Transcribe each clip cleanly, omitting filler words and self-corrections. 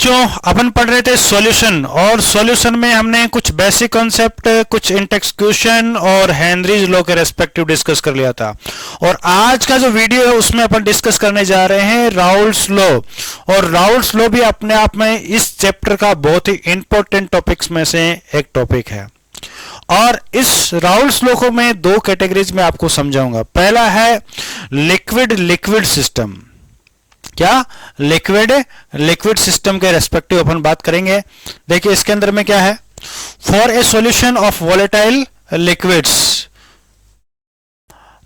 बच्चों अपन पढ़ रहे थे सॉल्यूशन, और सॉल्यूशन में हमने कुछ बेसिक कॉन्सेप्ट, कुछ इंटेक्स क्वेश्चन और हेनरीज लॉ के रेस्पेक्टिव डिस्कस कर लिया था। और आज का जो वीडियो है उसमें अपन डिस्कस करने जा रहे हैं राउल्स लॉ। और राउल्स लॉ भी अपने आप में इस चैप्टर का बहुत ही इंपॉर्टेंट टॉपिक्स में से एक टॉपिक है। और इस राउल्स लॉ को मैं दो कैटेगरीज में आपको समझाऊंगा। पहला है लिक्विड सिस्टम। क्या? लिक्विड सिस्टम के रेस्पेक्टिव अपन बात करेंगे। देखिए इसके अंदर में क्या है, for a solution of volatile liquids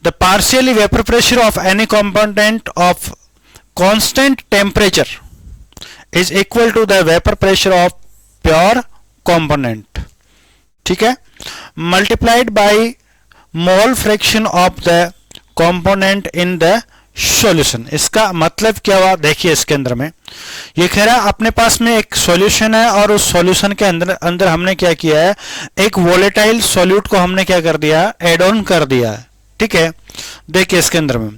the partially vapour pressure of any component of constant temperature is equal to the vapour pressure of pure component, ठीक है, multiplied by mole fraction of the component in the solution. इसका मतलब क्या हुआ? देखिए इसके अंदर में ये कह रहा है अपने पास में एक सॉल्यूशन है और उस सॉल्यूशन के अंदर हमने क्या किया है, एक वोलेटाइल सॉल्यूट को हमने क्या कर दिया, एड ऑन कर दिया है, ठीक है। देखिए इसके अंदर में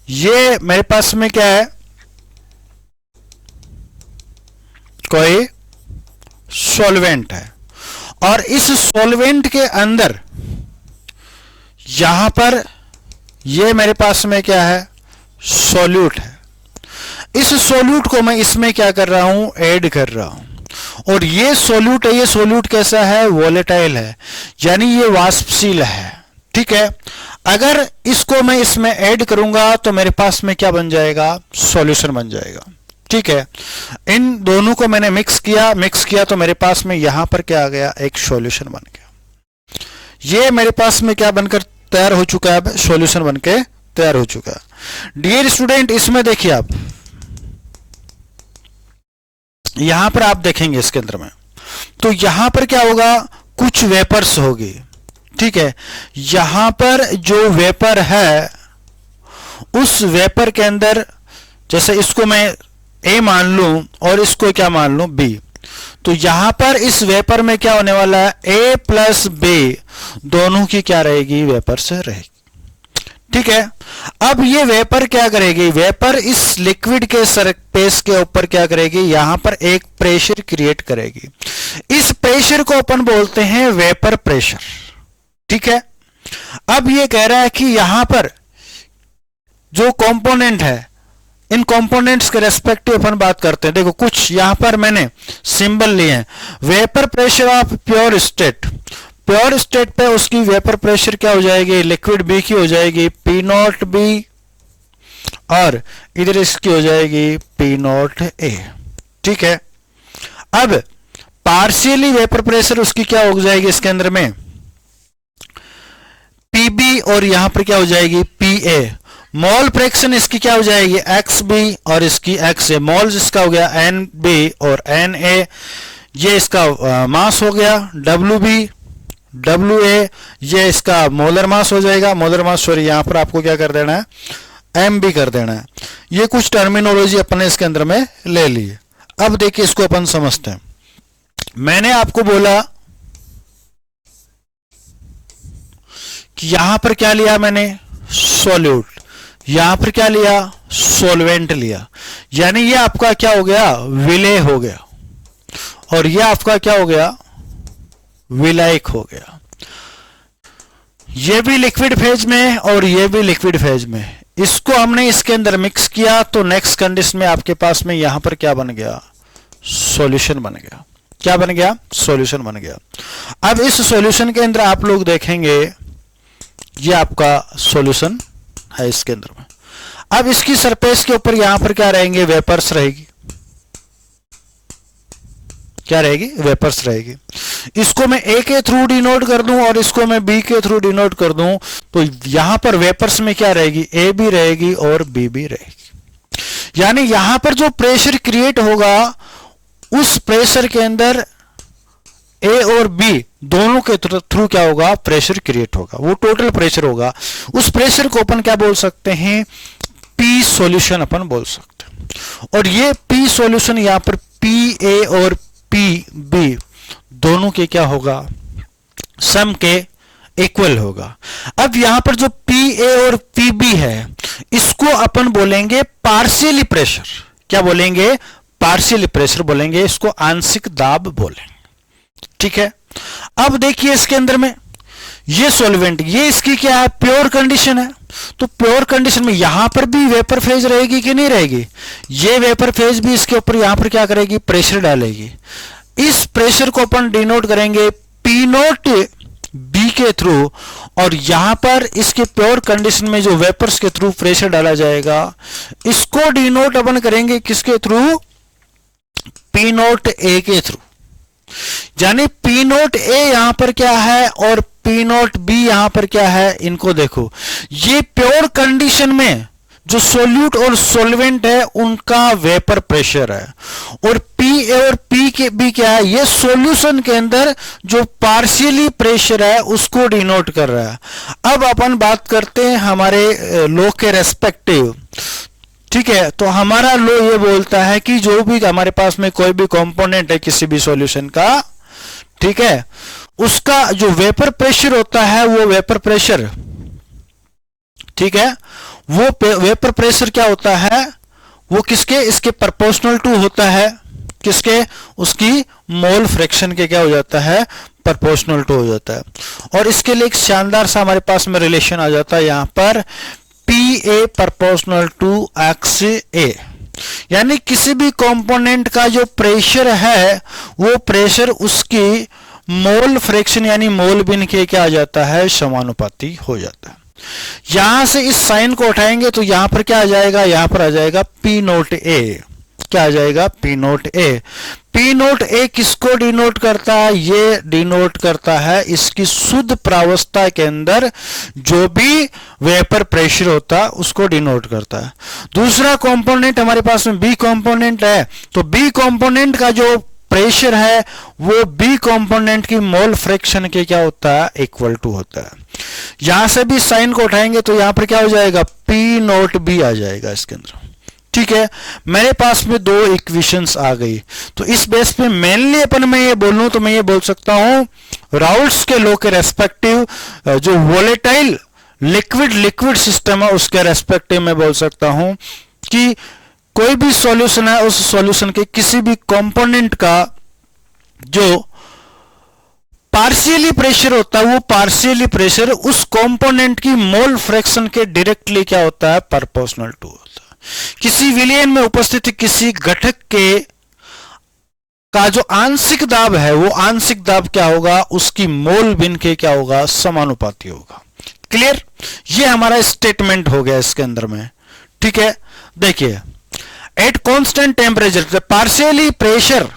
ये मेरे पास में क्या है, कोई सॉल्वेंट है और इस सॉल्वेंट के अंदर यहां पर ये मेरे पास में क्या है, सॉल्यूट है। इस सॉल्यूट को मैं इसमें क्या कर रहा हूं, ऐड कर रहा हूं। और ये सॉल्यूट है, ये सॉल्यूट कैसा है, वोलेटाइल है, यानी ये वाष्पशील है, ठीक है। अगर इसको मैं इसमें ऐड करूंगा तो मेरे पास में क्या बन जाएगा, सॉल्यूशन बन जाएगा, ठीक है। इन दोनों को मैंने मिक्स किया तो मेरे पास में यहां पर क्या आ गया, एक सॉल्यूशन बन गया। ये मेरे पास में क्या बनकर तैयार हो चुका है, सॉल्यूशन बनके तैयार हो चुका है। डियर स्टूडेंट, इसमें देखिए आप यहां पर आप देखेंगे इसके अंदर में तो यहां पर क्या होगा, कुछ वेपर्स होगी, ठीक है। यहां पर जो वेपर है उस वेपर के अंदर, जैसे इसको मैं ए मान लूं और इसको क्या मान लूं, बी, तो यहां पर इस वेपर में क्या होने वाला है, ए प्लस बी दोनों की क्या रहेगी, वेपर से रहेगी, ठीक है। अब ये वेपर क्या करेगी, वेपर इस लिक्विड के सरफेस के ऊपर क्या करेगी, यहां पर एक प्रेशर क्रिएट करेगी। इस प्रेशर को अपन बोलते हैं वेपर प्रेशर, ठीक है। अब ये कह रहा है कि यहां पर जो कंपोनेंट है, इन कंपोनेंट्स के रेस्पेक्टिव अपन बात करते हैं। देखो कुछ यहां पर मैंने सिंबल लिए हैं। Vapour pressure of pure state पे उसकी वेपर प्रेशर क्या हो जाएगी, लिक्विड बी की हो जाएगी पी नॉट बी, और इधर इसकी हो जाएगी पी नॉट ए, ठीक है। अब पार्शियली वेपर प्रेशर उसकी क्या हो जाएगी, इसके अंदर में पीबी और यहां पर क्या हो जाएगी, पी ए। मोल फ्रैक्शन इसकी क्या हो जाएगी, एक्स बी और इसकी एक्स ए। मोल्स इसका हो गया एन बी और एन ए, ये इसका मास हो गया डब्ल्यू बी डब्ल्यू ए, ये इसका मोलर मास हो जाएगा, मोलर मास, सॉरी यहां पर आपको क्या कर देना है, एम बी कर देना है। ये कुछ टर्मिनोलॉजी अपन ने इसके अंदर में ले ली है। अब देखिए इसको अपन समझते हैं। मैंने आपको बोला कि यहां पर क्या लिया मैंने, सॉल्यूट, यहां पर क्या लिया, सॉल्वेंट लिया, यानी ये आपका क्या हो गया, विलेय हो गया, और ये आपका क्या हो गया, विलायक हो गया। ये भी लिक्विड फेज में और ये भी लिक्विड फेज में। इसको हमने इसके अंदर मिक्स किया तो नेक्स्ट कंडीशन में आपके पास में यहां पर क्या बन गया, सॉल्यूशन बन गया। क्या बन गया, सॉल्यूशन बन गया। अब इस सॉल्यूशन के अंदर आप लोग देखेंगे ये आपका सॉल्यूशन है इसके अंदर में। अब इसकी सरफेस के ऊपर यहां पर क्या रहेंगे, वेपर्स रहेगी, क्या रहेगी, वेपर्स रहेगी। इसको मैं ए के थ्रू डिनोट कर दूं और इसको मैं बी के थ्रू डिनोट कर दूं तो यहां पर वेपर्स में क्या रहेगी, ए भी रहेगी और बी भी रहेगी। यानी यहां पर जो प्रेशर क्रिएट होगा उस प्रेशर के अंदर ए और बी दोनों के थ्रू क्या होगा, प्रेशर क्रिएट होगा, वो टोटल प्रेशर होगा। उस प्रेशर को अपन क्या बोल सकते हैं, पी सॉल्यूशन अपन बोल सकते हैं। और ये पी सॉल्यूशन यहां पर पी ए और पी बी दोनों के क्या होगा, सम के इक्वल होगा। अब यहां पर जो पी ए और पी बी है इसको अपन बोलेंगे पार्शियली प्रेशर। क्या बोलेंगे, पार्शियल प्रेशर बोलेंगे, इसको आंशिक दाब बोलेंगे। ठीक है, अब देखिए इसके अंदर में ये सॉल्वेंट, ये इसकी क्या है, प्योर कंडीशन है। तो प्योर कंडीशन में यहां पर भी वेपर फेज रहेगी कि नहीं रहेगी, ये वेपर फेज भी इसके ऊपर यहां पर क्या करेगी, प्रेशर डालेगी। इस प्रेशर को अपन डिनोट करेंगे पी नोट बी के थ्रू, और यहां पर इसके प्योर कंडीशन में जो वेपर्स के थ्रू प्रेशर डाला जाएगा, इसको डिनोट अपन करेंगे किसके थ्रू, पी नोट ए के थ्रू। यानी पी नोट ए यहां पर क्या है और पी नोट बी यहां पर क्या है, इनको देखो, ये प्योर कंडीशन में जो सोल्यूट और सॉल्वेंट है उनका वेपर प्रेशर है, और पी ए और पी के बी क्या है, ये सॉल्यूशन के अंदर जो पार्शियली प्रेशर है उसको डिनोट कर रहा है। अब अपन बात करते हैं हमारे लॉ के रेस्पेक्टिव। ठीक है, तो हमारा लॉ ये बोलता है कि जो भी हमारे पास में कोई भी कंपोनेंट है किसी भी सॉल्यूशन का, ठीक है, उसका जो वेपर प्रेशर होता है वो वेपर प्रेशर, ठीक है, वो वेपर प्रेशर क्या होता है, वो किसके, इसके प्रोपोर्शनल टू होता है, किसके, उसकी मोल फ्रैक्शन के क्या हो जाता है, प्रोपोर्शनल टू हो जाता है। और इसके लिए एक शानदार सा हमारे पास में रिलेशन आ जाता है यहां पर, P A proportional to X A, यानी किसी भी कंपोनेंट का जो प्रेशर है वो प्रेशर उसकी मोल फ्रैक्शन यानी मोल बिन के क्या आ जाता है, समानुपाती हो जाता है। यहां से इस साइन को उठाएंगे तो यहां पर क्या आ जाएगा, यहां पर आ जाएगा पी नोट ए, क्या आ जाएगा, पी नोट ए। पी नोट ए किसको डिनोट करता है, ये डिनोट करता है इसकी शुद्ध प्रावस्था के अंदर जो भी वेपर प्रेशर होता है उसको डिनोट करता है। दूसरा कंपोनेंट हमारे पास में बी कंपोनेंट है, तो बी कंपोनेंट का जो प्रेशर है वो बी कंपोनेंट की मोल फ्रैक्शन के क्या होता है, इक्वल टू होता है। यहां से भी साइन को उठाएंगे तो यहां पर क्या हो जाएगा, पी नोट बी आ जाएगा इसके अंदर। ठीक है, मेरे पास में दो इक्वेशंस आ गई, तो इस बेस पे मेनली अपन मैं ये बोलूं तो मैं ये बोल सकता हूं राउल्ट्स के लॉ के रेस्पेक्टिव जो वोलेटाइल लिक्विड सिस्टम है उसके रेस्पेक्टिव में बोल सकता हूं कि कोई भी सॉल्यूशन है उस सॉल्यूशन के किसी भी कंपोनेंट का जो पार्शियली प्रेशर होता है वो पार्शियली प्रेशर उस कंपोनेंट की मोल फ्रैक्शन के डायरेक्टली क्या होता है, प्रोपोर्शनल टू होता है। किसी विलयन में उपस्थित किसी घटक के का जो आंशिक दाब है वो आंशिक दाब क्या होगा, उसकी मोल बिन के क्या होगा, समानुपाती होगा। क्लियर, ये हमारा स्टेटमेंट हो गया इसके अंदर में। ठीक है, देखिए at constant temperature the partially pressure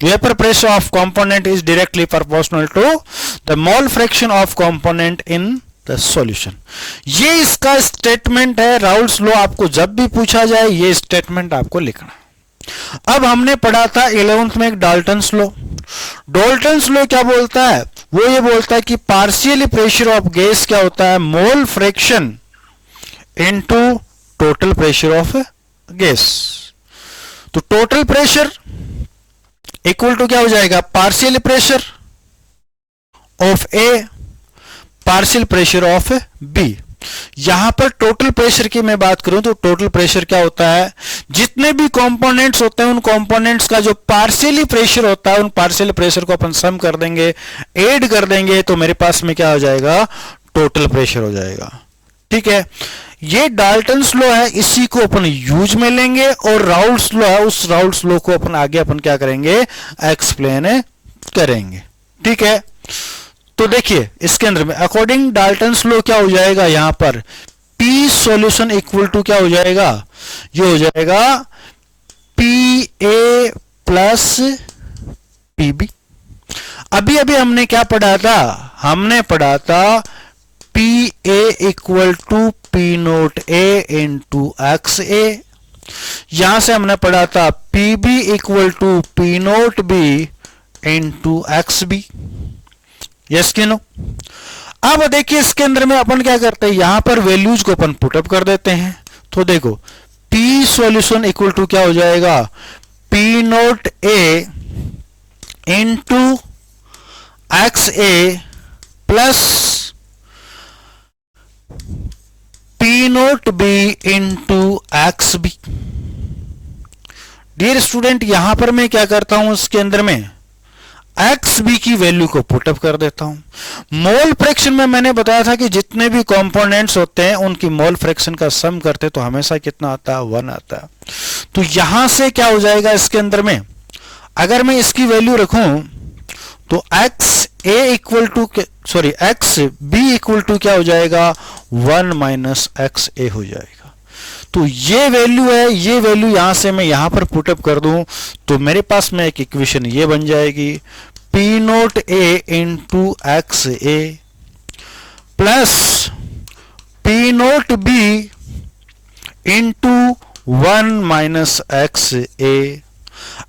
vapour pressure of component is directly proportional to the mole fraction of component in the solution. ये इसका स्टेटमेंट है, राउल्ट्स लॉ आपको जब भी पूछा जाए ये स्टेटमेंट आपको लिखना है। अब हमने पढ़ा था 11th में एक डाल्टन्स लॉ। डाल्टन्स लॉ क्या बोलता है, वो ये बोलता है कि पार्शियली प्रेशर ऑफ गैस क्या होता है, mole fraction into total pressure of gas. तो टोटल प्रेशर इक्वल टू क्या हो जाएगा, partial pressure of A partial pressure of B. यहां पर टोटल प्रेशर की मैं बात करूं तो टोटल प्रेशर क्या होता है, जितने भी कंपोनेंट्स होते हैं उन कंपोनेंट्स का जो पार्शियली प्रेशर होता है उन पार्शियल प्रेशर को अपन सम कर देंगे, ऐड कर देंगे, तो मेरे पास में क्या हो जाएगा, टोटल प्रेशर हो जाएगा। ठीक है, ये डाल्टन्स लॉ है, इसी को अपन यूज में लेंगे, और राउल्ट्स लॉ है, उस राउल्ट्स लॉ को अपन आगे अपन क्या करेंगे, एक्सप्लेन करेंगे। ठीक है, तो देखिए इसके अंदर में अकॉर्डिंग डाल्टन्स लॉ क्या हो जाएगा, यहां पर P सॉल्यूशन इक्वल टू क्या हो जाएगा, ये हो जाएगा PA प्लस PB। अभी अभी हमने क्या पढ़ा था, हमने पढ़ा था PA equal to P nought A into XA। यहां से हमने पढ़ा था PB equal to P nought B into XB। Yes कि नो। अब देखिए इसके अंदर में अपन क्या करते हैं, यहां पर वैल्यूज को अपन पुटअप कर देते हैं। तो देखो P सॉल्यूशन इक्वल टू क्या हो जाएगा, P nought A into XA plus P nought B into XB। Dear student, यहां पर मैं क्या करता हूं, इसके अंदर में एक्स बी की वैल्यू को पुटअप कर देता हूं। मोल फ्रैक्शन में मैंने बताया था कि जितने भी कंपोनेंट्स होते हैं उनकी मोल फ्रैक्शन का सम करते तो हमेशा कितना आता है, 1 आता है। तो यहां से क्या हो जाएगा, इसके अंदर में अगर मैं इसकी वैल्यू रखूं तो एक्स बी इक्वल टू क्या हो जाएगा, 1 माइनस एक्स ए हो जाएगा। तो ये वैल्यू है, ये वैल्यू यहां से मैं यहां पर पुटअप कर दूं तो मेरे पास में एक इक्वेशन ये बन जाएगी, P nought A into X A plus P nought B into 1 minus X A.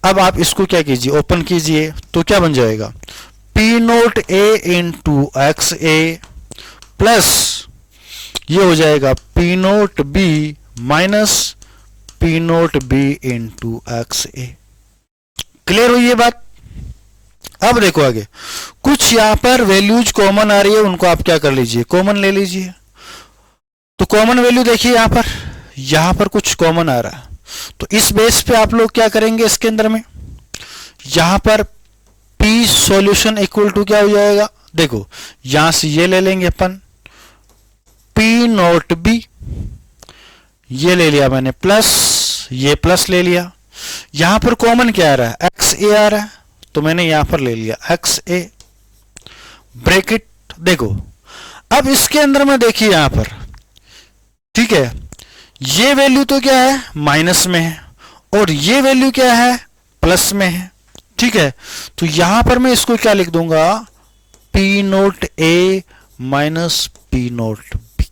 अब आप इसको क्या कीजिए, ओपन कीजिए, तो क्या बन जाएगा, P nought A into X A plus ये हो जाएगा P nought B minus P nought B into X A. Clear हुई ये बात। अब देखो आगे, कुछ यहां पर वैल्यूज कॉमन आ रही है, उनको आप क्या कर लीजिए, कॉमन ले लीजिए। तो कॉमन वैल्यू देखिए यहां पर कुछ कॉमन आ रहा है, तो इस बेस पे आप लोग क्या करेंगे, इसके अंदर में यहां पर P सॉल्यूशन इक्वल टू क्या हो जाएगा, देखो यहां से ये ले लेंगे अपन P नोट B, ये ले लिया मैंने प्लस, ये प्लस ले लिया, यहां पर कॉमन क्या आ रहा है, एक्स ए आ रहा है, तो मैंने यहां पर ले लिया एक्स ए ब्रैकेट। देखो अब इसके अंदर में देखिए यहां पर, ठीक है, ये वैल्यू तो क्या है, माइनस में है, और ये वैल्यू क्या है, प्लस में है, ठीक है। तो यहां पर मैं इसको क्या लिख दूंगा, P nought A minus P nought B.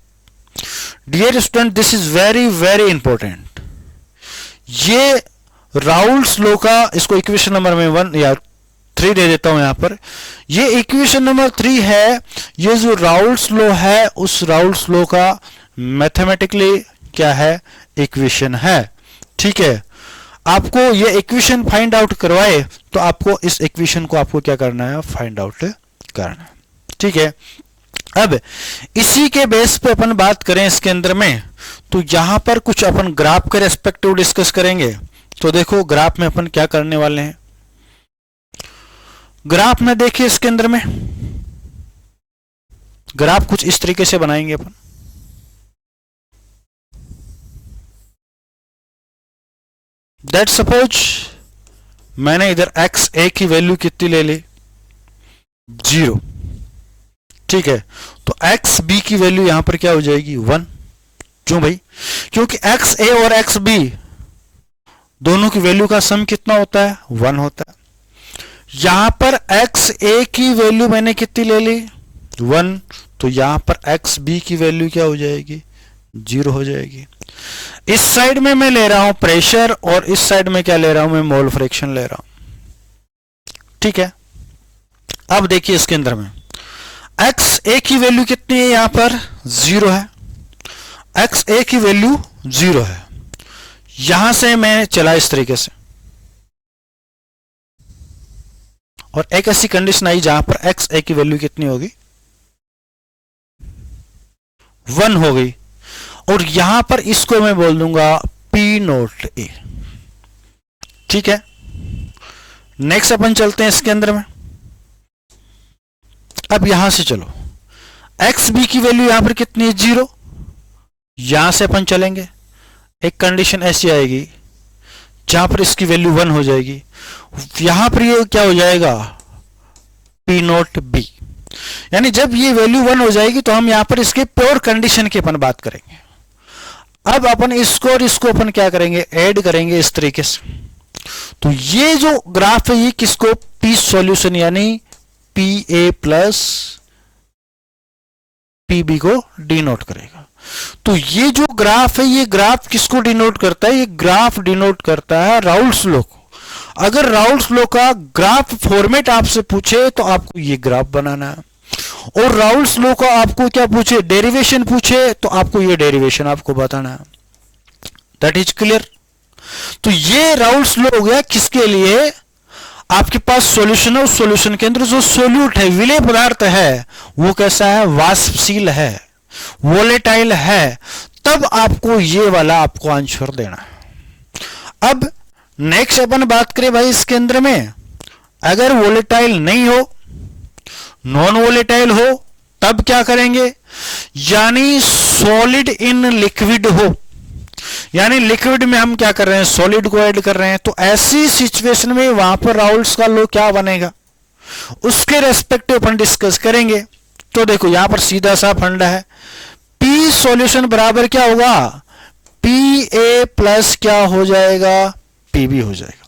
Dear student, this is very very important. ये राउल्स लॉ का, इसको इक्वेशन नंबर में 1 या 3 दे देता हूं यहां पर। ये इक्वेशन नंबर 3 है, ये जो राउल्स लॉ है उस राउल्स लॉ का मैथमेटिकली क्या है, इक्वेशन है, ठीक है। आपको ये इक्वेशन फाइंड आउट करवाए तो आपको इस इक्वेशन को आपको क्या करना है, फाइंड आउट करना है, ठीक है। अब इसी के बेस पे अपन बात करें इसके अंदर में, तो यहां पर कुछ अपन ग्राफ के रेस्पेक्टिव डिस्कस करेंगे। तो देखो ग्राफ में अपन क्या करने वाले हैं, ग्राफ में देखिए इसके अंदर में ग्राफ कुछ इस तरीके से बनाएंगे अपन। दैट सपोज मैंने इधर एक्स ए की वैल्यू कितनी ले ली, 0, ठीक है। तो एक्स बी की वैल्यू यहां पर क्या हो जाएगी, 1। क्यों भाई, क्योंकि एक्स ए और एक्स बी दोनों की वैल्यू का सम कितना होता है, 1 होता है। यहां पर एक्स ए की वैल्यू मैंने कितनी ले ली, 1, तो यहां पर एक्स बी की वैल्यू क्या हो जाएगी, 0 हो जाएगी। इस साइड में मैं ले रहा हूं प्रेशर और इस साइड में क्या ले रहा हूं, मैं मोल फ्रैक्शन ले रहा हूं, ठीक है। अब देखिए इसके अंदर में एक्स ए की वैल्यू कितनी है, यहां पर 0 है, एक्स ए की वैल्यू 0 है। यहां से मैं चला इस तरीके से और एक ऐसी कंडीशन आई जहां पर एक्स ए की वैल्यू कितनी होगी, 1 हो गई, और यहां पर इसको मैं बोल दूंगा पी नोट ए, ठीक है। नेक्स्ट अपन चलते हैं इसके अंदर में। अब यहां से चलो, एक्स बी की वैल्यू यहां पर कितनी है, 0, यहां से अपन चलेंगे, एक कंडीशन ऐसी आएगी जहां पर इसकी वैल्यू 1 हो जाएगी, यहां पर ये क्या हो जाएगा, पी नोट बी, यानी जब ये वैल्यू 1 हो जाएगी तो हम यहां पर इसके प्योर कंडीशन की अपन बात करेंगे। अब अपन इसको और इसको अपन क्या करेंगे, ऐड करेंगे इस तरीके से। तो ये जो ग्राफ है ये किसको, पी सॉल्यूशन यानी P A plus P B को डिनोट करेगा। तो ये जो ग्राफ है ये ग्राफ किसको डिनोट करता है, ये ग्राफ डिनोट करता है राउल्स लॉ को। अगर राउल्स लॉ का ग्राफ फॉर्मेट आपसे पूछे तो आपको ये ग्राफ बनाना है, और राउल्स लॉ का आपको क्या पूछे, डेरिवेशन पूछे तो आपको ये डेरिवेशन आपको बताना है। That is clear. तो ये राउल्स लॉ हो गया किसके लिए, आपके पास सॉल्यूशन है, उस सॉल्यूशन के अंदर जो सोल्यूट है, विलेय पदार्थ है, वो कैसा है, वाष्पशील है, वोलेटाइल है, तब आपको ये वाला आपको आंसर देना है। अब नेक्स्ट अपन बात करें भाई इसके अंदर में, अगर वोलेटाइल नहीं हो, नॉन वोलेटाइल हो, तब क्या करेंगे, यानी सॉलिड इन लिक्विड हो, यानी लिक्विड में हम क्या कर रहे हैं, सॉलिड को ऐड कर रहे हैं, तो ऐसी सिचुएशन में वहां पर राउल्स का लॉ क्या बनेगा, उसके रेस्पेक्टिव अपन डिस्कस करेंगे। तो देखो यहां पर सीधा सा फंडा है, पी सॉल्यूशन बराबर क्या होगा, पी ए प्लस क्या हो जाएगा, पीबी हो जाएगा।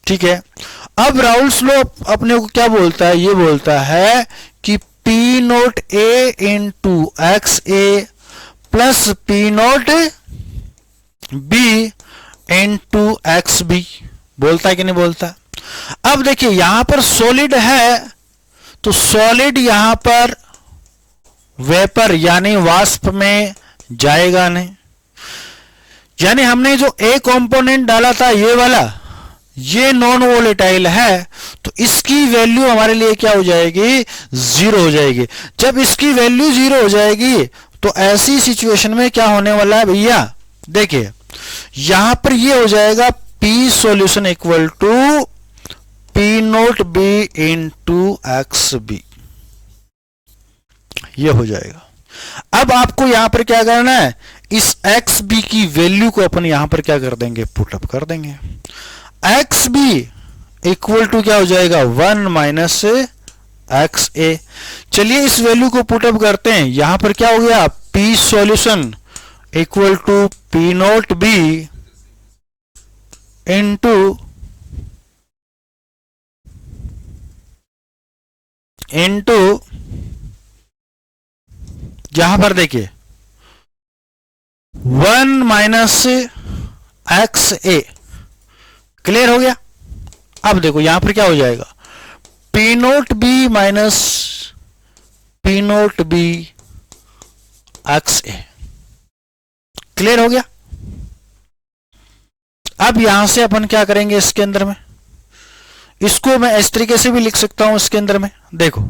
ठीक है, अब राउल्स लॉ अपने को क्या बोलता है, ये बोलता है कि P nought A into X A plus P nought B into X B, बोलता है कि नहीं बोलता। अब देखिए यहां पर सॉलिड है, तो सॉलिड यहां पर वेपर यानी वाष्प में जाएगा नहीं, यानी हमने जो ए कंपोनेंट डाला था ये वाला, ये नॉन वोलेटाइल है, तो इसकी वैल्यू हमारे लिए क्या हो जाएगी, जीरो हो जाएगी। जब इसकी वैल्यू जीरो हो जाएगी तो ऐसी सिचुएशन में क्या होने वाला है भैया, देखिए यहां पर ये हो जाएगा P solution equal to P nought B into X B, ये हो जाएगा। अब आपको यहां पर क्या करना है, इस एक्स बी की वैल्यू को अपन यहां पर क्या कर देंगे, पुटअप कर देंगे। एक्स बी इक्वल टू क्या हो जाएगा, 1 माइनस एक्स ए। चलिए इस वैल्यू को पुटअप करते हैं, यहां पर क्या हो गया, P solution equal to P nought B into यहां पर देखिए 1 माइनस एक्स ए, क्लियर हो गया। अब देखो यहां पर क्या हो जाएगा, P nought B minus P nought B X A, clear हो गया। अब यहां से अपन क्या करेंगे, इसके अंदर में इसको मैं इस तरीके से भी लिख सकता हूं, इसके अंदर में देखो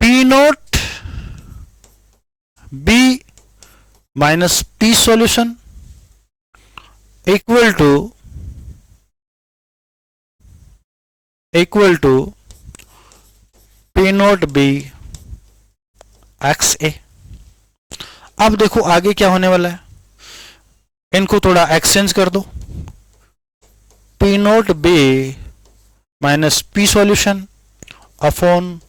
P nought B minus P solution equal to P nought B X A. अब देखो आगे क्या होने वाला है, इनको थोड़ा एक्सचेंज कर दो, P nought B minus P solution upon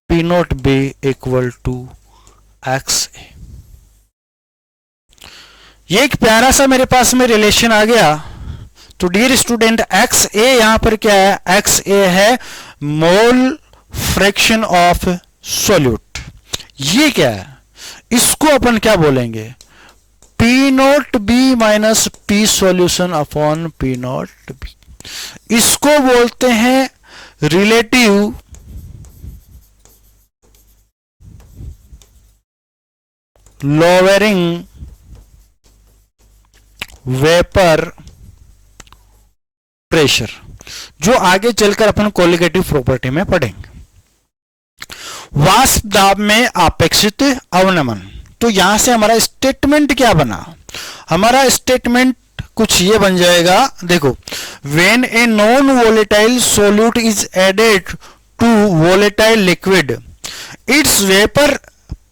P nought B equal to X A. ये एक प्यारा सा मेरे पास में रिलेशन आ गया। तो डियर स्टूडेंट, एक्स ए यहां पर क्या है, एक्स ए है मोल फ्रैक्शन ऑफ सॉल्यूट। ये क्या है, इसको अपन क्या बोलेंगे, P nought B minus P solution upon P nought B. इसको बोलते हैं रिलेटिव लोअरिंग वेपर प्रेशर, जो आगे चलकर अपन कोलिगेटिव प्रॉपर्टी में पढ़ेंगे। वाष्प दाब में अपेक्षित अवनमन। तो यहां से हमारा स्टेटमेंट क्या बना, हमारा स्टेटमेंट कुछ ये बन जाएगा, देखो when a non volatile solute is added to volatile liquid its vapour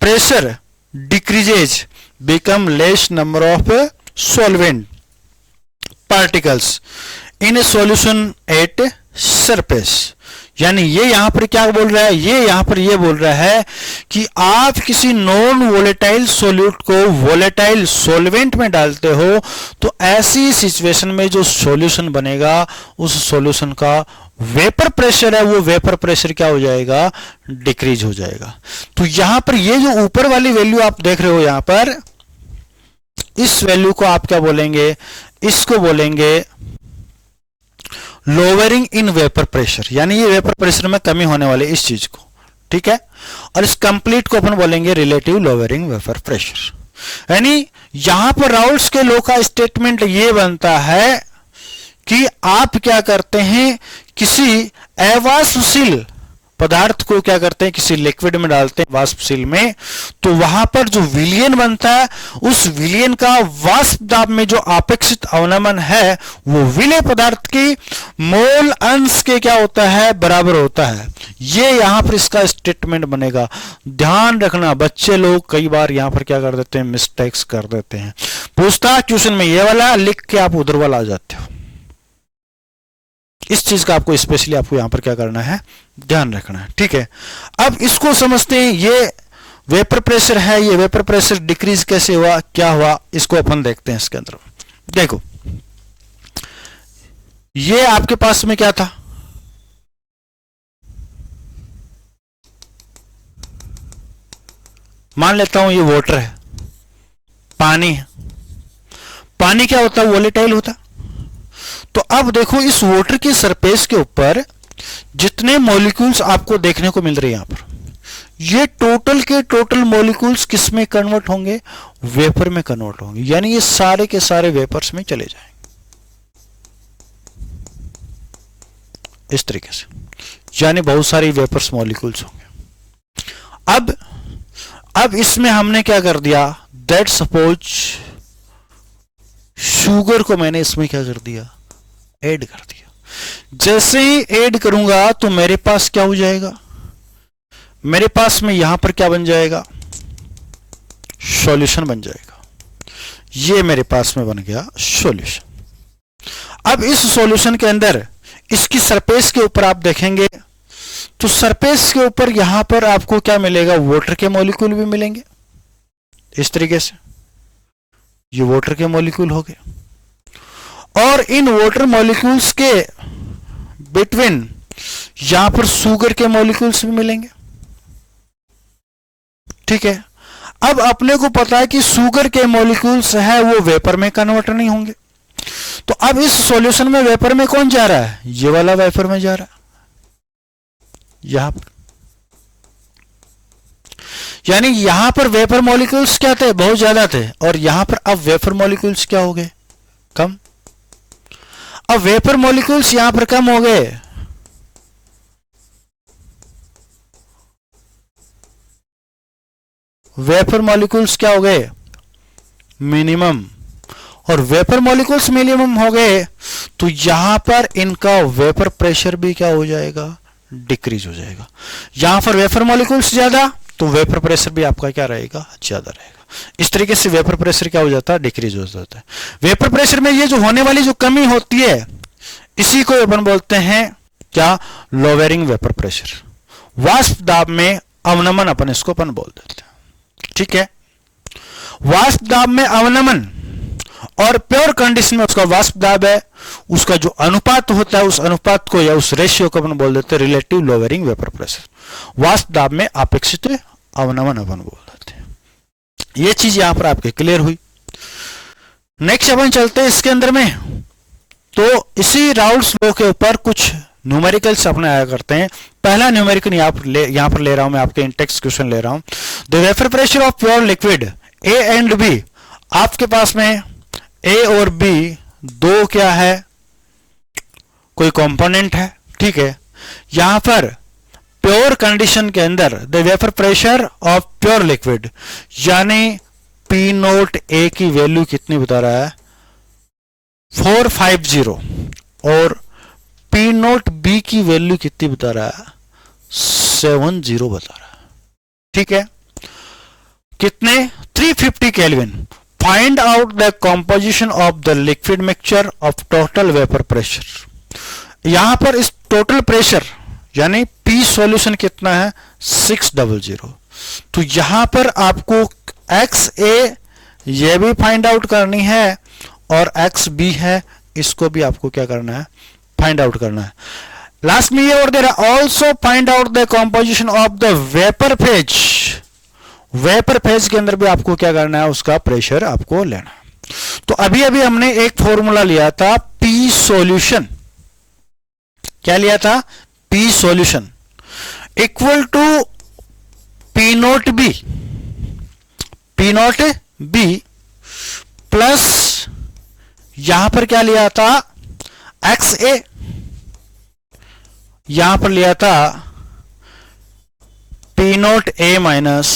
pressure decreases become less number of solvent particles in a solution at surface। यानी ये यहां पर क्या बोल रहा है, ये यहां पर ये बोल रहा है कि आप किसी नॉन वोलेटाइल सोल्यूट को वोलेटाइल सॉल्वेंट में डालते हो, तो ऐसी सिचुएशन में जो सॉल्यूशन बनेगा उस सॉल्यूशन का वेपर प्रेशर है, वो वेपर प्रेशर क्या हो जाएगा, डिक्रीज हो जाएगा। तो यहां पर ये जो ऊपर वाली वैल्यू आप देख रहे हो, यहां पर इस वैल्यू को आप क्या बोलेंगे, इसको बोलेंगे लोअरिंग इन वेपर प्रेशर, यानी ये वेपर प्रेशर में कमी होने वाली इस चीज को, ठीक है। और इस कंप्लीट को अपन बोलेंगे रिलेटिव लोअरिंग वेपर प्रेशर। यानी यहां पर राउल्स के लॉ का स्टेटमेंट ये बनता है कि आप क्या करते हैं, किसी अवाष्पशील पदार्थ को क्या करते हैं, किसी लिक्विड में डालते हैं वाष्पशील में, तो वहां पर जो विलयन बनता है, उस विलयन का वाष्प दाब में जो अपेक्षित अवनमन है वो विलेय पदार्थ की मोल अंश के क्या होता है, बराबर होता है। ये यहां पर इसका स्टेटमेंट बनेगा। ध्यान रखना, बच्चे लोग कई बार यहां पर क्या कर देते हैं, मिस्टेक्स कर देते हैं। पूछता क्वेश्चन में ये वाला लिख के आप उधर वाला आ जाते हो। इस चीज का आपको स्पेशली आपको यहां पर क्या करना है, ध्यान रखना है। ठीक है, अब इसको समझते हैं। ये वेपर प्रेशर है, ये वेपर प्रेशर डिक्रीज कैसे हुआ, क्या हुआ, इसको अपन देखते हैं। इसके अंदर देखो, ये आपके पास में क्या था, मान लेता हूं ये वाटर है, पानी है। पानी क्या होता है, वोलेटाइल होता। तो अब देखो, इस वाटर की सरफेस के ऊपर जितने मॉलिक्यूल्स आपको देखने को मिल रहे हैं यहां पर, ये टोटल के टोटल मॉलिक्यूल्स किस में कन्वर्ट होंगे, वेपर में कन्वर्ट होंगे। यानी ये सारे के सारे वेपर्स में चले जाएंगे इस तरीके से, यानी बहुत सारी वेपर्स मॉलिक्यूल्स होंगे। अब इसमें हमने क्या कर दिया, दैट सपोज शुगर को मैंने इसमें क्या कर दिया, ऐड कर दिया। जैसे ही ऐड करूंगा तो मेरे पास क्या हो जाएगा, मेरे पास में यहां पर क्या बन जाएगा, सॉल्यूशन बन जाएगा। ये मेरे पास में बन गया सॉल्यूशन। अब इस सॉल्यूशन के अंदर इसकी सरफेस के ऊपर आप देखेंगे तो सरफेस के ऊपर यहां पर आपको क्या मिलेगा, वाटर के मॉलिक्यूल भी मिलेंगे इस तरीके से। ये वाटर के मॉलिक्यूल हो गए, और इन वाटर मॉलिक्यूल्स के बिटवीन यहां पर शुगर के मॉलिक्यूल्स भी मिलेंगे। ठीक है, अब अपने को पता है कि शुगर के मॉलिक्यूल्स है वो वेपर में कन्वर्ट नहीं होंगे। तो अब इस सॉल्यूशन में वेपर में कौन जा रहा है, ये वाला वेपर में जा रहा है यहां पर। यानी यहां पर वेपर मॉलिक्यूल्स क्या थे, बहुत ज्यादा थे, और यहां पर अब वेपर मॉलिक्यूल्स क्या हो गए, कम। अब वेपर मॉलिक्यूल्स यहां पर कम हो गए, वेपर मॉलिक्यूल्स क्या हो गए, मिनिमम, और वेपर मॉलिक्यूल्स मिनिमम हो गए तो यहां पर इनका वेपर प्रेशर भी क्या हो जाएगा, डिक्रीज हो जाएगा। यहां पर वेपर मॉलिक्यूल्स ज्यादा तो वेपर प्रेशर भी आपका क्या रहेगा, ज्यादा रहेगा। इस तरीके से वेपर प्रेशर क्या हो जाता है, डिक्रीज हो जाता है। वेपर प्रेशर में ये जो होने वाली जो कमी होती है, इसी को अपन बोलते हैं क्या, लोअरिंग वेपर प्रेशर। वाष्प दाब में अवनमन अपन इसको अपन बोल देते हैं। ठीक है, वाष्प दाब में अवनमन और प्योर कंडीशन में उसका वाष्प दाब है, उसका जो अनुपात होता है, उस अनुपात को या उस रेशियो को अपन बोल देते हैं रिलेटिव लोअरिंग वेपर प्रेशर। वाष्प दाब में अपेक्षित अवनमन अपन बोल देते हैं। ये चीज यहां पर आपके क्लियर हुई। नेक्स्ट अपन चलते हैं इसके अंदर में। तो इसी राउल्स लॉ के ऊपर कुछ न्यूमेरिकल्स अपने आया करते हैं। पहला न्यूमेरिकल यहां पर ले रहा हूं मैं, आपके इंटेक्स्ट क्वेश्चन ले रहा हूं। The vapour pressure of pure liquid A and B, आपके पास में ए और बी दो क्या है, कोई कंपोनेंट है। ठीक है, यहां पर प्योर कंडीशन के अंदर the vapour pressure of pure liquid, यानी पी नोट ए की वैल्यू कितनी बता रहा है, 450, और पी नोट बी की वैल्यू कितनी बता रहा है, 70 बता रहा है। ठीक है, कितने, 350 kelvin. Find out the composition of the liquid mixture of total vapour pressure. यहां पर इस टोटल प्रेशर यानी पी सॉल्यूशन कितना है, 600। तो यहां पर आपको एक्स ए ये भी फाइंड आउट करनी है, और एक्स बी है, इसको भी आपको क्या करना है, फाइंड आउट करना है। लास्ट में ये और देर also find out the composition of the vapour phase. Vapour phase के अंदर भी आपको क्या करना है, उसका प्रेशर आपको लेना। तो अभी अभी हमने एक फॉर्मूला लिया था, पी सॉल्यूशन। क्या लिया था, P solution equal to P nought B, P nought B plus यहां पर क्या लिया था, एक्स ए, यहां पर लिया था P nought A minus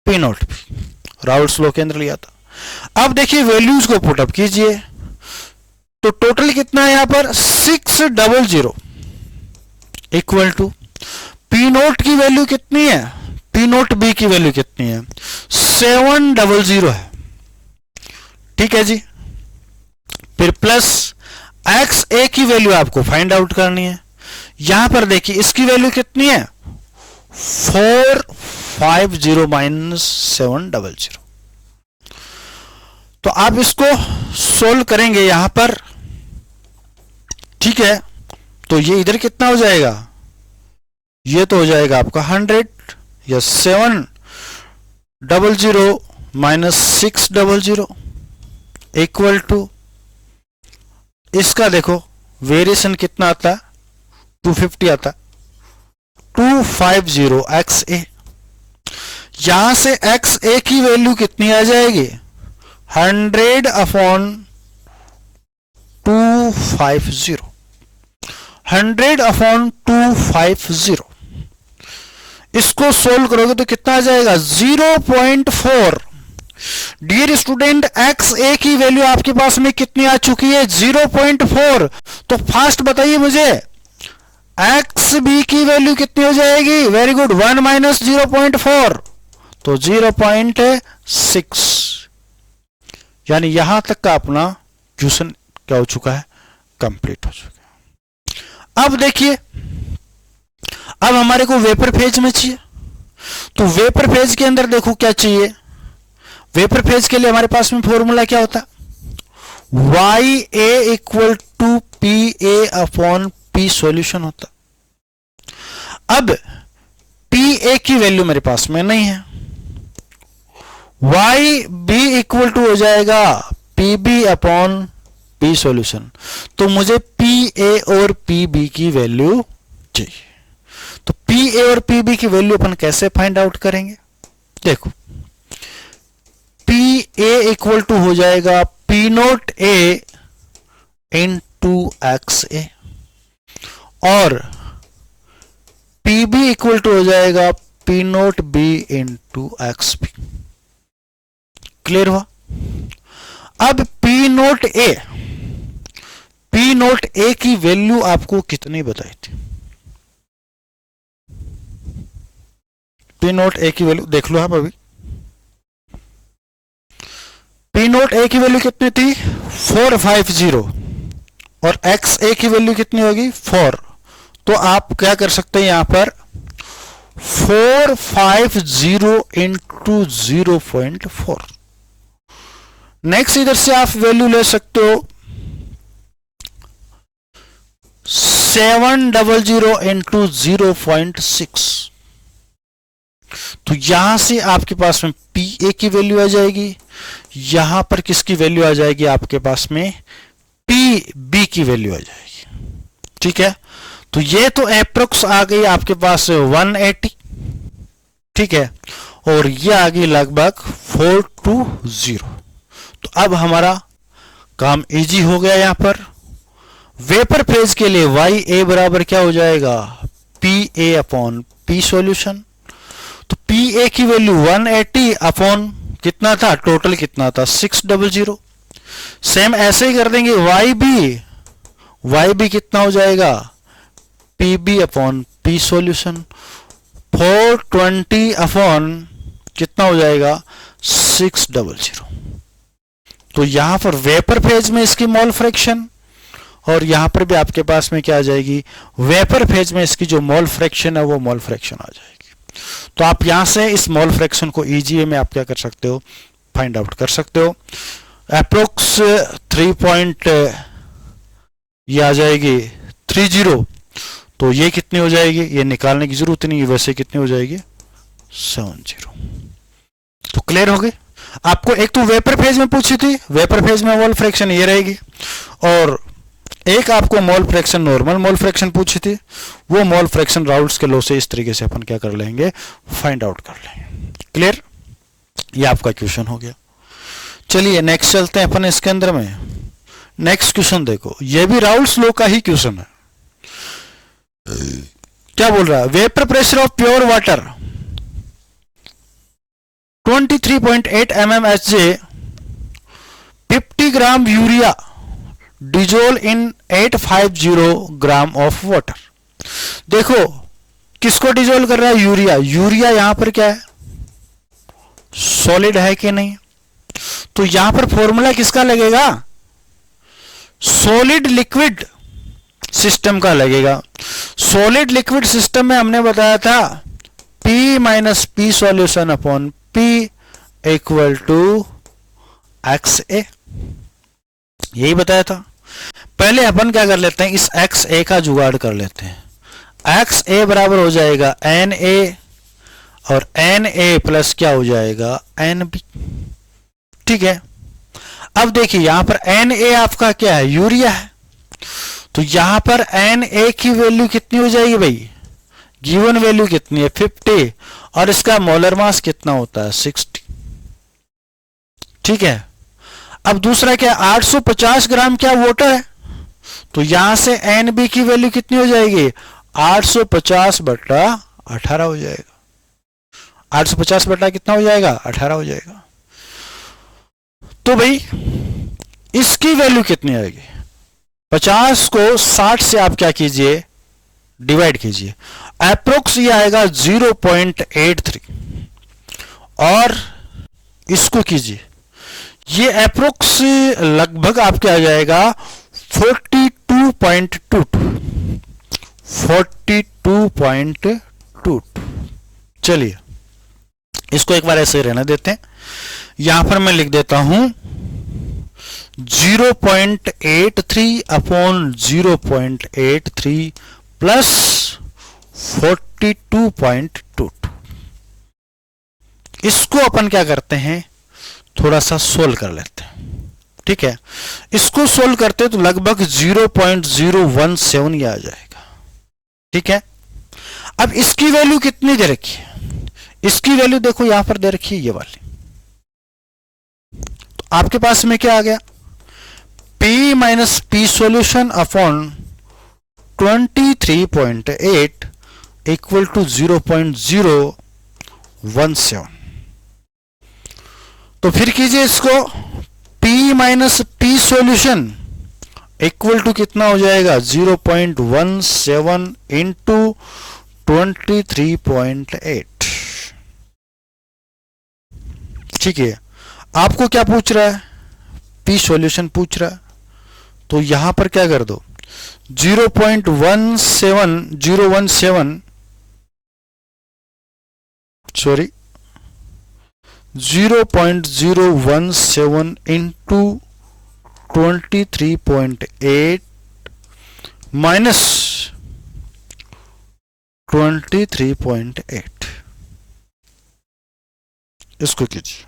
P nought B, Raoult's law के अंदर लिया था। अब देखिए वैल्यूज को पुटअप कीजिए, तो टोटल कितना है यहां पर 600 इक्वल टू पी नोट की वैल्यू कितनी है, पी नोट बी की वैल्यू कितनी है 700 है, ठीक है जी। फिर प्लस एक्स ए की वैल्यू आपको फाइंड आउट करनी है। यहां पर देखिए इसकी वैल्यू कितनी है 450 माइनस 700। तो आप इसको सोल्व करेंगे यहां पर, ठीक है। तो ये इधर कितना हो जाएगा, ये तो हो जाएगा आपका 100 या 700 माइनस 600 इक्वल टू, इसका देखो वेरिएशन कितना आता है 250 आता है, 250 एक्स ए। यहां से एक्स ए की वैल्यू कितनी आ जाएगी 100 अपॉन 250, 100 अपॉन 250। इसको सोल्व करोगे तो कितना आ जाएगा 0.4। डियर स्टूडेंट एक्स ए की वैल्यू आपके पास में कितनी आ चुकी है 0.4। तो फास्ट बताइए मुझे एक्स बी की वैल्यू कितनी हो जाएगी, वेरी गुड 1 माइनस 0.4 तो 0.6। यानी यहां तक का अपना क्वेश्चन क्या हो चुका है, कंप्लीट हो चुका है। अब देखिए अब हमारे को वेपर फेज में चाहिए, तो वेपर फेज के अंदर देखो क्या चाहिए, वेपर फेज के लिए हमारे पास में फॉर्मूला क्या होता है Y A equal to P A upon P solution होता। अब पी ए की वैल्यू मेरे पास में नहीं है, वाई बी इक्वल टू हो जाएगा P B upon P solution. तो मुझे पी ए और पी बी की वैल्यू चाहिए। तो पी ए और पी बी की वैल्यू अपन कैसे फाइंड आउट करेंगे, देखो पी ए इक्वल टू हो जाएगा P nought A into X A और पी बी इक्वल टू हो जाएगा P nought B into X B. Clear हुआ। अब पी नोट ए की वैल्यू आपको कितनी बताई थी, पी नोट ए की वैल्यू देख लो आप अभी, पी नोट ए की वैल्यू कितनी थी 450 और एक्स ए की वैल्यू कितनी होगी 4। तो आप क्या कर सकते हैं यहां पर 450 इंटू 0.4। नेक्स्ट इधर से आप वैल्यू ले सकते हो 700 इंटू 0.6। तो यहां से आपके पास में पी ए की वैल्यू आ जाएगी, यहां पर किसकी वैल्यू आ जाएगी आपके पास में पी बी की वैल्यू आ जाएगी, ठीक है। तो ये तो एप्रोक्स आ गई आपके पास 180, ठीक है, और ये आ गई लगभग 420। तो अब हमारा काम इजी हो गया। यहां पर वेपर फेज के लिए वाई ए बराबर क्या हो जाएगा P A upon P solution. तो पी ए की वैल्यू 180 अपॉन कितना था, टोटल कितना था 600। सेम ऐसे ही कर देंगे वाई बी कितना हो जाएगा P B upon P solution 420 upon कितना हो जाएगा 600। तो यहां पर वेपर फेज में इसकी मोल फ्रैक्शन और यहां पर भी आपके पास में क्या आ जाएगी वेपर फेज में इसकी जो मोल फ्रैक्शन है वो मोल फ्रैक्शन आ जाएगी। तो आप यहां से इस मोल फ्रैक्शन को ईजी में आप क्या कर सकते हो फाइंड आउट कर सकते हो। अप्रोक्स 3 ये आ जाएगी 30। तो ये कितनी हो जाएगी, ये निकालने की जरूरत नहीं है, वैसे कितनी हो जाएगी 70। तो क्लियर हो गए। आपको एक तो वेपर फेज में पूछी थी, वेपर फेज में मोल फ्रैक्शन ये रहेगी, और एक आपको mole fraction normal mole fraction पूछी थी, वो मोल फ्रैक्शन राउल्स के लॉ से इस तरीके से अपन क्या कर लेंगे फाइंड आउट कर लेंगे। क्लियर, ये आपका क्वेश्चन हो गया। चलिए नेक्स्ट चलते हैं अपन इसके अंदर में। नेक्स्ट क्वेश्चन देखो, ये भी राउल्स लॉ का ही क्वेश्चन है। क्या बोल रहा है, vapour pressure of pure water 23.8 mmHg, 50 gram urea dissolve in 850 gram of water. देखो किसको डिजोल्व कर रहा है, यूरिया। यूरिया यहां पर क्या है, सॉलिड है कि नहीं, तो यहां पर फॉर्मूला किसका लगेगा, सॉलिड लिक्विड सिस्टम का लगेगा। सॉलिड लिक्विड सिस्टम में हमने बताया था P minus P solution upon P equal to XA, यही बताया था। पहले अपन क्या कर लेते हैं, इस XA का जुगाड़ कर लेते हैं। XA बराबर हो जाएगा NA और NA प्लस क्या हो जाएगा NB, ठीक है। अब देखिए यहां पर Na आपका क्या है, यूरिया है, तो यहां पर Na की वैल्यू कितनी हो जाएगी भाई, गिवन वैल्यू कितनी है 50, और इसका मोलर मास कितना होता है 60, ठीक है। अब दूसरा क्या, 850 ग्राम क्या वाटर है, तो यहां से Nb की वैल्यू कितनी हो जाएगी, 850 बटा 18 हो जाएगा। 850 बटा कितना हो जाएगा, 18 हो जाएगा। तो भाई इसकी वैल्यू कितनी आएगी, 50 को 60 से आप क्या कीजिए, डिवाइड कीजिए, अप्रोक्स ये आएगा 0.83, और इसको कीजिए, ये अप्रोक्स लगभग आपके आ जाएगा 42.22। चलिए इसको एक बार ऐसे ही रहने देते हैं, यहां पर मैं लिख देता हूं 0.83 अपॉन 0.83 प्लस 42.22। इसको अपन क्या करते हैं, थोड़ा सा सोल्व कर लेते हैं, ठीक है। इसको सोल्व करते तो लगभग 0.017 ये आ जाएगा, ठीक है। अब इसकी वैल्यू कितनी दे रखी है, इसकी वैल्यू देखो यहां पर दे रखी है ये वाली, तो आपके पास में क्या आ गया, P minus P solution upon 23.8 equal to 0.017। तो फिर कीजिए इसको, P minus P solution equal to कितना हो जाएगा 0.17 इंटू 23.8, ठीक है। आपको क्या पूछ रहा है, P सॉल्यूशन पूछ रहा है, तो यहां पर क्या कर दो 0.17 सॉरी 0.017 इंटू 23.8 माइनस 23.8, इसको कीजिए।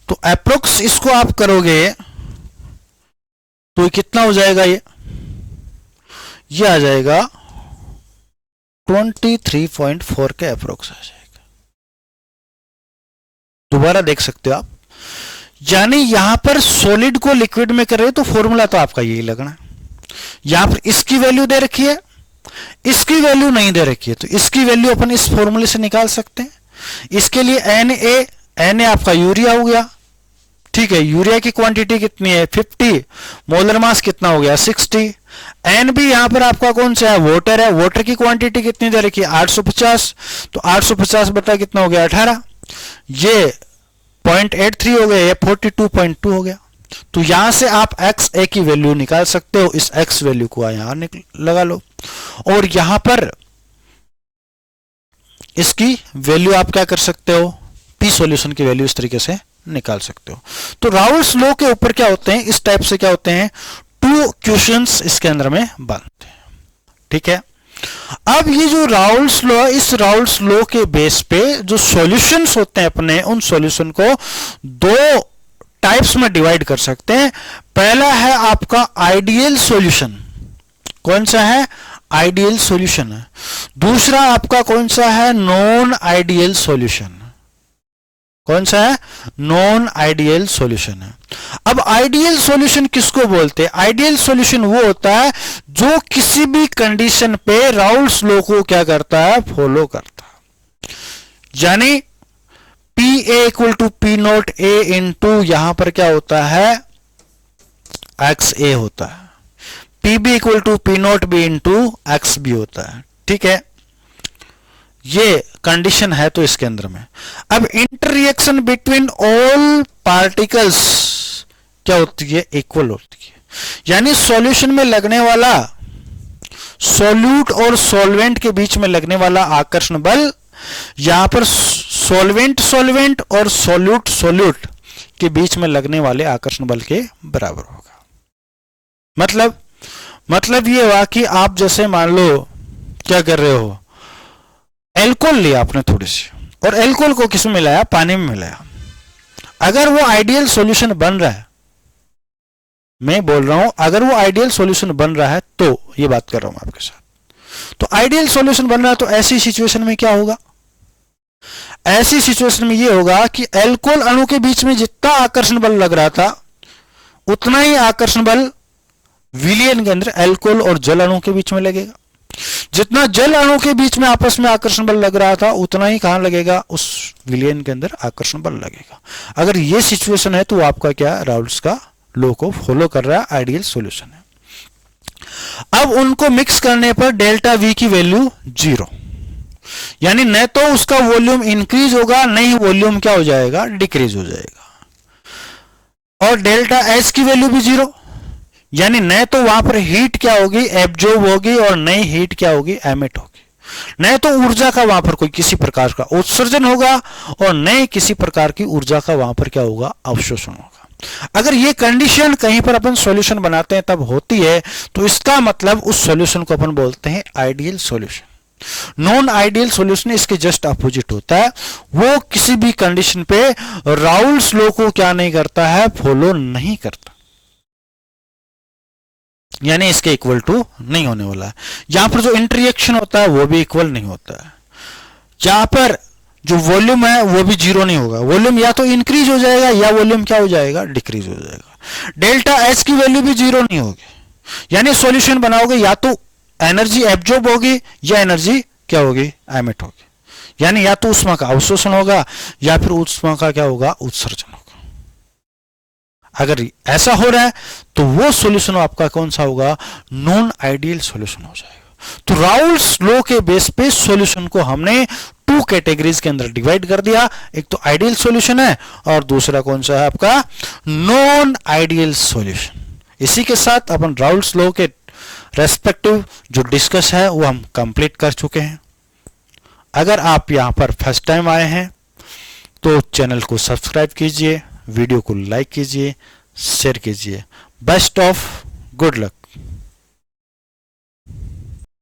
तो अप्रोक्स इसको आप करोगे तो कितना हो जाएगा, ये आ जाएगा 23.4 के अप्रोक्स आ जाएगा। दोबारा देख सकते हो आप, यानी यहां पर सॉलिड को लिक्विड में कर रहे हो तो फॉर्मूला तो आपका यही लगना है। यहां पर इसकी वैल्यू दे रखी है, इसकी वैल्यू नहीं दे रखी है, तो इसकी वैल्यू अपन इस फॉर्मूले से निकाल सकते हैं। इसके लिए Na आपका यूरिया हो गया, ठीक है। यूरिया की क्वांटिटी कितनी है 50, मोलर मास कितना हो गया 60। Nb यहां पर आपका कौन सा है, वाटर है, वाटर की क्वांटिटी कितनी दे रखी है 850, तो 850 बटा कितना हो गया 18, ये 0.83 हो गया, ये 42.2 हो गया। तो यहां से आप XA की वैल्यू निकाल सकते हो, इस X वैल्यू को यहां लगा लो, और यहां पर इसकी वैल्यू आप क्या कर सकते हो, P सॉल्यूशन की वैल्यू इस तरीके से निकाल सकते हो। तो राउल्स लॉ के ऊपर क्या होते हैं, इस टाइप से क्या होते हैं, 2 क्वेश्चंस इसके अंदर में बनते हैं, ठीक है। अब ये जो राउल्स लॉ, इस राउल्स लॉ के बेस पे जो सॉल्यूशंस होते हैं अपने, उन सॉल्यूशन को 2 टाइप्स में डिवाइड कर सकते हैं। पहला है आपका आइडियल सॉल्यूशन, कौन सा है, आइडियल सॉल्यूशन है। दूसरा आपका कौन सा है, नॉन आइडियल सॉल्यूशन, कौन सा है? नॉन आइडियल सॉल्यूशन है। अब आइडियल सॉल्यूशन किसको बोलते हैं? आइडियल सॉल्यूशन वो होता है जो किसी भी कंडीशन पे राउल्स लॉ को क्या करता है? फॉलो करता है। यानी P A equal to P nought A into यहां पर क्या होता है? एक्स ए होता है। P B equal to P nought B into X B होता है। ठीक है, ये कंडीशन है तो इसके अंदर में अब इंटररिएक्शन बिटवीन ऑल पार्टिकल्स क्या होती है? इक्वल होती है। यानी सॉल्यूशन में लगने वाला, सॉल्यूट और सॉल्वेंट के बीच में लगने वाला आकर्षण बल यहां पर सॉल्वेंट सॉल्वेंट और सॉल्यूट सॉल्यूट के बीच में लगने वाले आकर्षण बल के बराबर होगा। मतलब ये हुआ कि आप जैसे मान लो क्या कर रहे हो, एल्कोहल लिया आपने थोड़ी सी, और एल्कोहल को किसमें मिलाया? पानी में मिलाया। अगर वो आइडियल सॉल्यूशन बन रहा है, मैं बोल रहा हूं अगर वो आइडियल सॉल्यूशन बन रहा है, तो ये बात कर रहा हूं आपके साथ, तो आइडियल सॉल्यूशन बन रहा है, तो ऐसी सिचुएशन में क्या होगा? ऐसी सिचुएशन में ये होगा कि एल्कोहल अणु के बीच में जितना आकर्षण बल लग रहा था उतना ही आकर्षण बल विलयन के अंदर एल्कोहल और जल अणु के बीच में लगेगा। जितना जल अणु के बीच में आपस में आकर्षण बल लग रहा था उतना ही कहां लगेगा? उस विलयन के अंदर आकर्षण बल लगेगा। अगर ये सिचुएशन है तो आपका क्या? राउल्स का लॉ को फॉलो कर रहा है, आइडियल सॉल्यूशन है। अब उनको मिक्स करने पर डेल्टा वी की वैल्यू 0, यानी न तो उसका वॉल्यूम इंक्रीज होगा, न ही वॉल्यूम क्या हो जाएगा? डिक्रीज हो जाएगा। और डेल्टा एच की वैल्यू भी 0, यानी न तो वहां पर हीट क्या होगी? एब्जॉर्ब होगी, और नई हीट क्या होगी? एमिट होगी। न तो ऊर्जा का वहां पर कोई किसी प्रकार का उत्सर्जन होगा, और न किसी प्रकार की ऊर्जा का वहां पर क्या होगा? अवशोषण होगा। अगर ये कंडीशन कहीं पर अपन सॉल्यूशन बनाते हैं तब होती है, तो इसका मतलब उस सॉल्यूशन को अपन बोलते हैं ideal solution. Non ideal solution इसके जस्ट अपोजिट होता है, वो किसी भी कंडीशन पे राउल्स लॉ को क्या नहीं करता है? फॉलो नहीं करता, यानी इसके इक्वल टू नहीं होने वाला है। यहां पर जो इंटररिएक्शन होता है वो भी इक्वल नहीं होता है। यहां पर जो वॉल्यूम है वो भी 0 नहीं होगा, वॉल्यूम या तो इंक्रीज हो जाएगा या वॉल्यूम क्या हो जाएगा? डिक्रीज हो जाएगा। डेल्टा एच की वैल्यू भी 0 नहीं होगी, यानी सॉल्यूशन बनाओगे या तो एनर्जी एब्जॉर्ब होगी या एनर्जी क्या होगी? एमिट होगी। यानी या तो ऊष्मा का अवशोषण होगा या फिर ऊष्मा का क्या होगा? उत्सर्जन होगा। अगर ऐसा हो रहा है तो वो सॉल्यूशन आपका कौन सा होगा? नॉन आइडियल सॉल्यूशन हो जाएगा। तो राउल्स लॉ के बेस पे सॉल्यूशन को हमने 2 कैटेगरीज के अंदर डिवाइड कर दिया। एक तो आइडियल सॉल्यूशन है और दूसरा कौन सा है आपका? Non ideal solution. इसी के साथ अपन राउल्स लॉ के रेस्पेक्टिव जो डिस्कस है वो हम कंप्लीट कर चुके हैं। अगर आप यहां पर फर्स्ट टाइम आए हैं तो चैनल को सब्सक्राइब कीजिए, वीडियो को लाइक कीजिए, शेयर कीजिए। Best of good luck.